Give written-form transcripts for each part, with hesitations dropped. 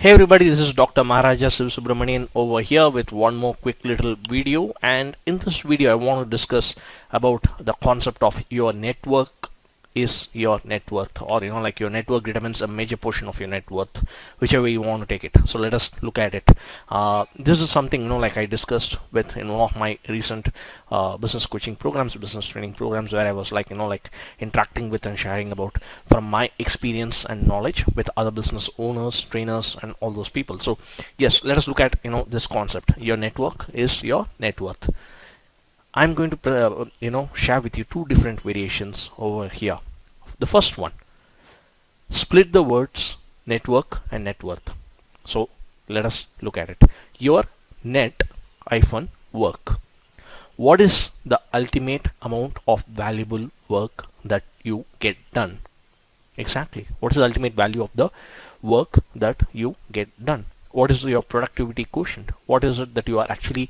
Hey everybody, this is Dr. Maharaja SivaSubramanian over here with one more quick little video, and in this video I want to discuss about the concept of your network is your net worth, or like your network determines a major portion of your net worth, whichever you want to take it. So let us look at it. This is something like I discussed with in one of my recent business coaching programs, business training programs, where I was like interacting with and sharing about from my experience and knowledge with other business owners, trainers, and all those people. So yes, let us look at this concept. Your network is your net worth. I'm going to share with you two different variations over here. The first one, split the words network and net worth. So let us look at it. Your net hyphen work. What is the ultimate amount of valuable work that you get done? Exactly. What is the ultimate value of the work that you get done? What is your productivity quotient? What is it that you are actually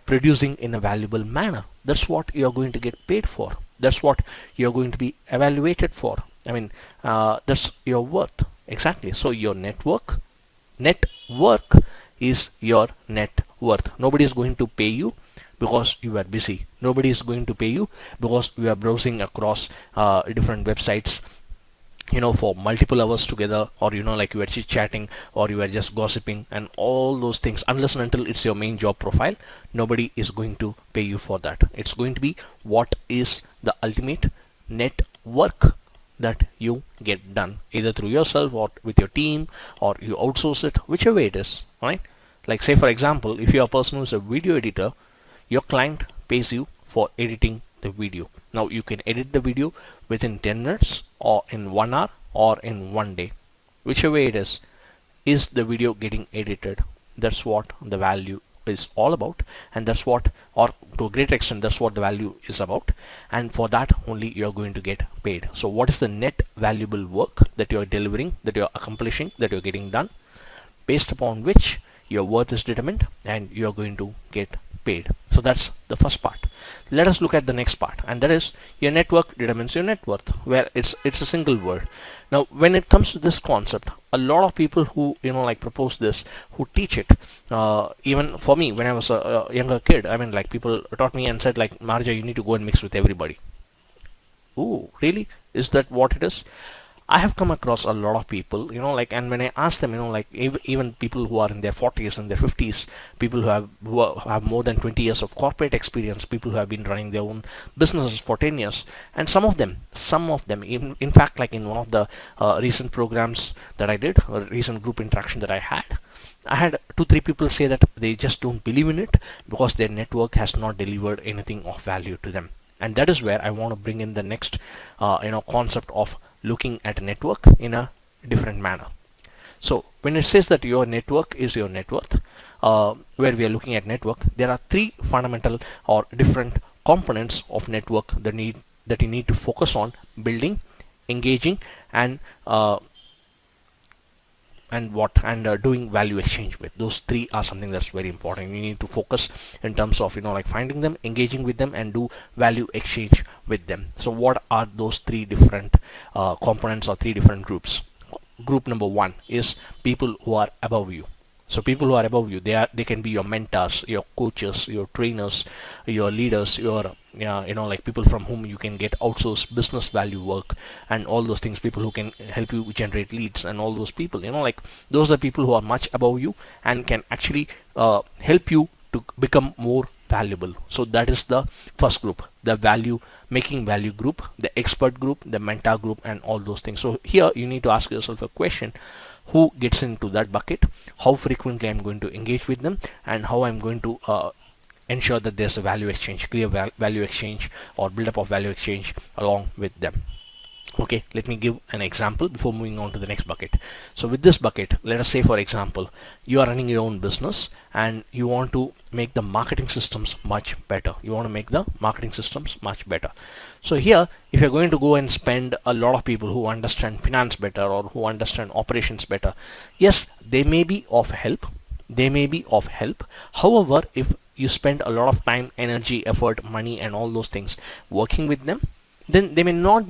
producing in a valuable manner? That's what you're going to get paid for. That's what you're going to be evaluated for. That's your worth. Exactly. So your net work is your net worth. Nobody is going to pay you because you are busy. Nobody is going to pay you because you are browsing across different websites for multiple hours together, or like you are chit chatting, or you are just gossiping and all those things. Unless and until it's your main job profile, nobody is going to pay you for that. It's going to be what is the ultimate net work that you get done, either through yourself or with your team, or you outsource it, whichever way it is, right? Like, say for example, if you're a person who's a video editor, your client pays you for editing the video. Now you can edit the video within 10 minutes, or in 1 hour, or in 1 day. Whichever way it is the video getting edited? That's what the value is all about, and that's what, or to a great extent, that's what the value is about, and for that only you're going to get paid. So what is the net valuable work that you're delivering, that you're accomplishing, that you're getting done, based upon which your worth is determined and you're going to get paid. So that's the first part. Let us look at the next part, and that is your network determines your net worth, where it's a single word. Now when it comes to this concept, a lot of people who propose this, who teach it, even for me when I was a younger kid, people taught me and said, like, Marja, you need to go and mix with everybody. Oh, really? Is that what it is? I have come across a lot of people, and when I ask them, even people who are in their 40s and their 50s, people who have more than 20 years of corporate experience, people who have been running their own businesses for 10 years, and some of them, in fact, like in one of the recent programs that I did, a recent group interaction that I had 2-3 people say that they just don't believe in it because their network has not delivered anything of value to them. And that is where I want to bring in the next concept of looking at a network in a different manner. So when it says that your network is your net worth, where we are looking at network, there are 3 fundamental or different components of network that you need to focus on building, engaging, and doing value exchange with. Those 3 are something that's very important. You need to focus in terms of finding them, engaging with them, and do value exchange with them. So what are those 3 different components, or 3 different groups? Group number 1 is people who are above you. So people who are above you, they can be your mentors, your coaches, your trainers, your leaders, your people from whom you can get outsourced business value work, and all those things. People who can help you generate leads, and all those people, those are people who are much above you and can actually help you to become more valuable. So that is the first group, the making value group, the expert group, the mentor group, and all those things. So here you need to ask yourself a question: who gets into that bucket? How frequently I'm going to engage with them, and how I'm going to ensure that there's a value exchange, clear value exchange, or build up of value exchange along with them. Okay, let me give an example before moving on to the next bucket. So with this bucket, let us say for example, you are running your own business and you want to make the marketing systems much better. So here, if you're going to go and spend a lot of people who understand finance better, or who understand operations better, yes, they may be of help. However, if you spend a lot of time, energy, effort, money, and all those things working with them, then they may not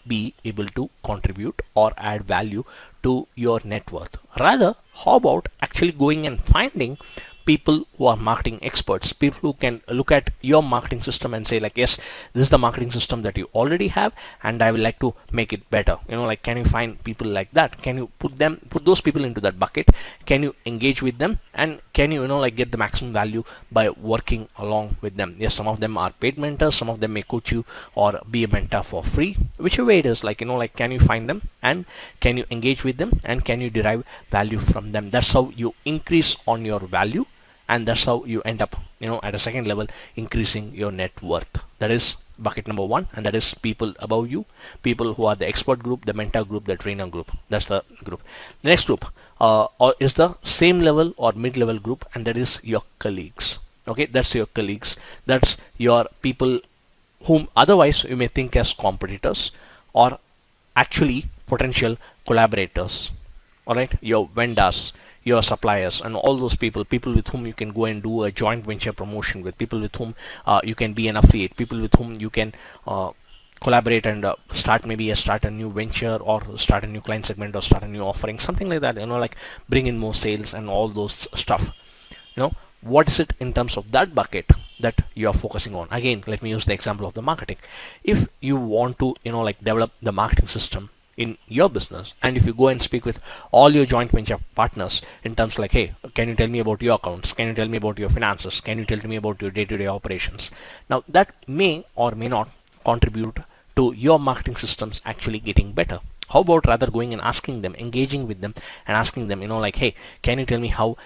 be able to contribute or add value to your net worth. Rather, how about actually going and finding people who are marketing experts, people who can look at your marketing system and say like, yes, this is the marketing system that you already have and I would like to make it better. Like, can you find people like that? Can you put those people into that bucket? Can you engage with them, and can you, like, get the maximum value by working along with them? Yes, some of them are paid mentors, some of them may coach you or be a mentor for free, whichever way it is. Like, like, can you find them and can you engage with them and can you derive value from them? That's how you increase on your value, and that's how you end up, at a second level, increasing your net worth. That is bucket number one, and that is people above you, people who are the expert group, the mentor group, the trainer group. That's the group. The next group or is the same level or mid-level group, and that is your colleagues. Okay, that's your colleagues. That's your people whom otherwise you may think as competitors or actually potential collaborators. All right, your vendors, your suppliers, and all those people with whom you can go and do a joint venture promotion with, people with whom you can be an affiliate, people with whom you can collaborate and start a new venture or start a new client segment or start a new offering, something like that, like bring in more sales and all those stuff. What is it in terms of that bucket that you are focusing on? Again, let me use the example of the marketing. If you want to like develop the marketing system in your business, and if you go and speak with all your joint venture partners in terms like, hey, can you tell me about your accounts, can you tell me about your finances, can you tell me about your day-to-day operations, now that may or may not contribute to your marketing systems actually getting better. How about rather going and asking them, engaging with them and asking them, like, hey, can you tell me how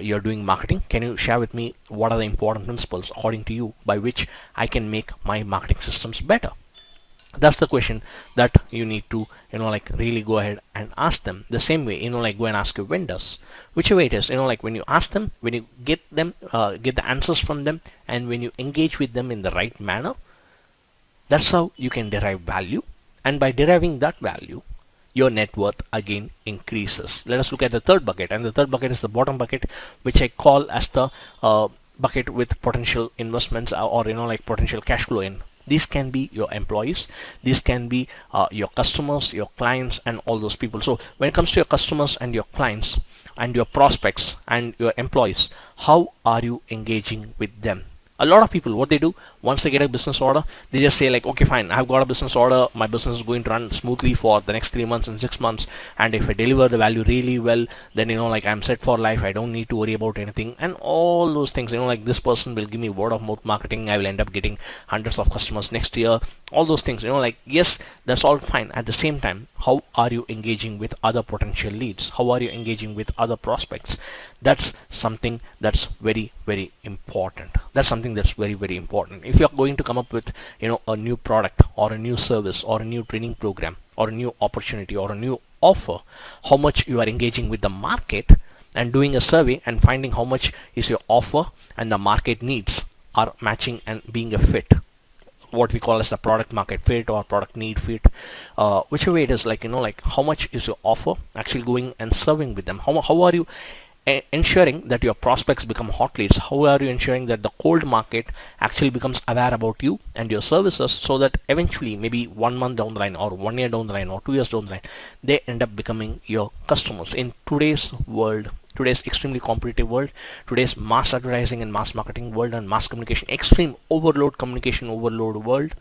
you're doing marketing? Can you share with me what are the important principles according to you by which I can make my marketing systems better? That's the question that you need to, like, really go ahead and ask them. The same way, like, go and ask your vendors, whichever way it is, like, when you ask them, when you get them, get the answers from them, and when you engage with them in the right manner, that's how you can derive value. And by deriving that value, your net worth again increases. Let us look at the third bucket, and the third bucket is the bottom bucket, which I call as the bucket with potential investments or like potential cash flow in. These can be your employees, these can be your customers, your clients, and all those people. So when it comes to your customers and your clients and your prospects and your employees, how are you engaging with them? A lot of people, what they do, once they get a business order, they just say like, okay, fine, I've got a business order, my business is going to run smoothly for the next 3 months and 6 months, and if I deliver the value really well, then like, I'm set for life, I don't need to worry about anything, and all those things. Like, this person will give me word of mouth marketing, I will end up getting hundreds of customers next year, all those things. Like, yes, that's all fine. At the same time, how are you engaging with other potential leads? How are you engaging with other prospects? That's something that's very, very important. That's something that's very, very important. If you're going to come up with a new product or a new service or a new training program or a new opportunity or a new offer, how much you are engaging with the market and doing a survey and finding how much is your offer and the market needs are matching and being a fit, what we call as the product market fit or product need fit, whichever way it is. Like, like, how much is your offer actually going and serving with them? How are you ensuring that your prospects become hot leads? How are you ensuring that the cold market actually becomes aware about you and your services, so that eventually, maybe 1 month down the line or 1 year down the line or 2 years down the line, they end up becoming your customers? In today's world, today's extremely competitive world, today's mass advertising and mass marketing world and mass communication, extreme overload, communication overload world,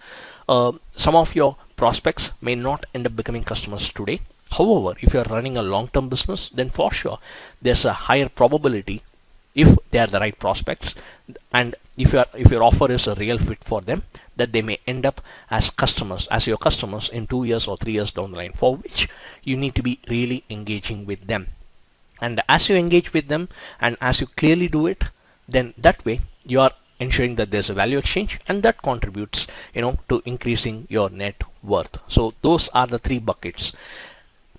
some of your prospects may not end up becoming customers today. However, if you are running a long-term business, then for sure there's a higher probability, if they are the right prospects and if your offer is a real fit for them, that they may end up as customers, as your customers in 2 years or 3 years down the line, for which you need to be really engaging with them. And as you engage with them and as you clearly do it, then that way you are ensuring that there's a value exchange, and that contributes to increasing your net worth. So those are the 3 buckets.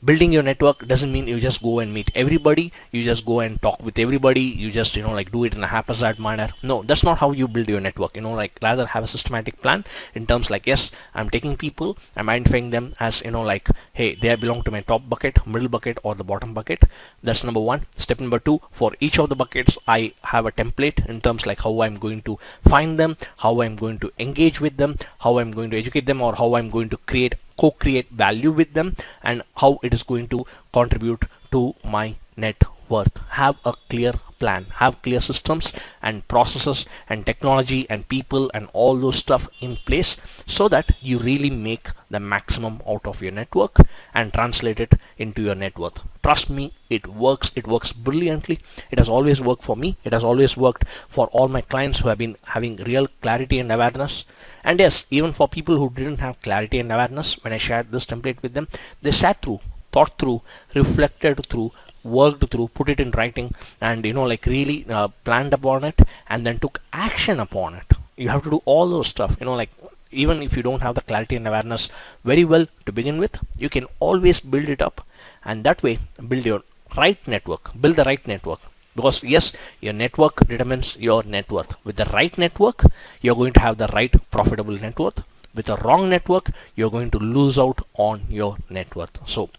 Building your network doesn't mean you just go and meet everybody, you just go and talk with everybody, you just like do it in a haphazard manner. No, that's not how you build your network. Like, rather have a systematic plan in terms like, yes, I'm taking people, I'm identifying them as like, hey, they belong to my top bucket, middle bucket, or the bottom bucket. That's number 1. Step number 2, for each of the buckets I have a template in terms like how I'm going to find them, how I'm going to engage with them, how I'm going to educate them, or how I'm going to create co-create value with them, and how it is going to contribute to my net worth. Have a clear plan, have clear systems and processes and technology and people and all those stuff in place, so that you really make the maximum out of your network and translate it into your net worth. Trust me, it works brilliantly. It has always worked for me. It has always worked for all my clients who have been having real clarity and awareness. And yes, even for people who didn't have clarity and awareness, when I shared this template with them, they sat through, thought through, reflected through, worked through, put it in writing, and like really planned upon it, and then took action upon it. You have to do all those stuff, like even if you don't have the clarity and awareness very well to begin with, you can always build it up, and that way build your right network, build the right network. Because yes, your network determines your net worth. With the right network, you're going to have the right profitable net worth. With a wrong network, you're going to lose out on your net worth. So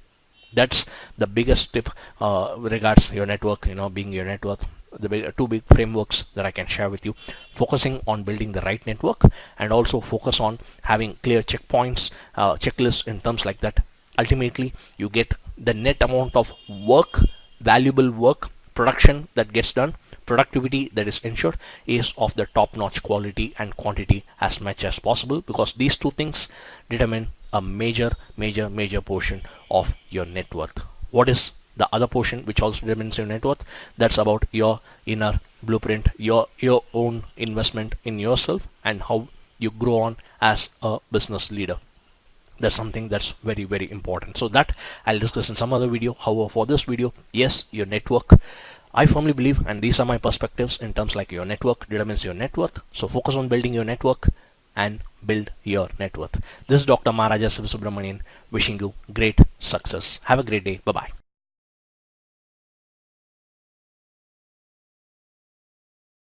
that's the biggest tip regards your network, being your net worth. The two big frameworks that I can share with you: focusing on building the right network, and also focus on having clear checkpoints, checklists in terms like that. Ultimately, you get the net amount of work, valuable work, production that gets done, productivity that is ensured is of the top-notch quality and quantity as much as possible, because these two things determine a major portion of your net worth. What is the other portion which also determines your net worth? That's about your inner blueprint, your own investment in yourself, and how you grow on as a business leader. That's something that's very important. So that I'll discuss in some other video. However, for this video, yes, your network, I firmly believe, and these are my perspectives in terms like your network determines your net worth. So focus on building your network and build your net worth. This is Dr. Maharaja SivaSubramanian wishing you great success. Have a great day. Bye bye.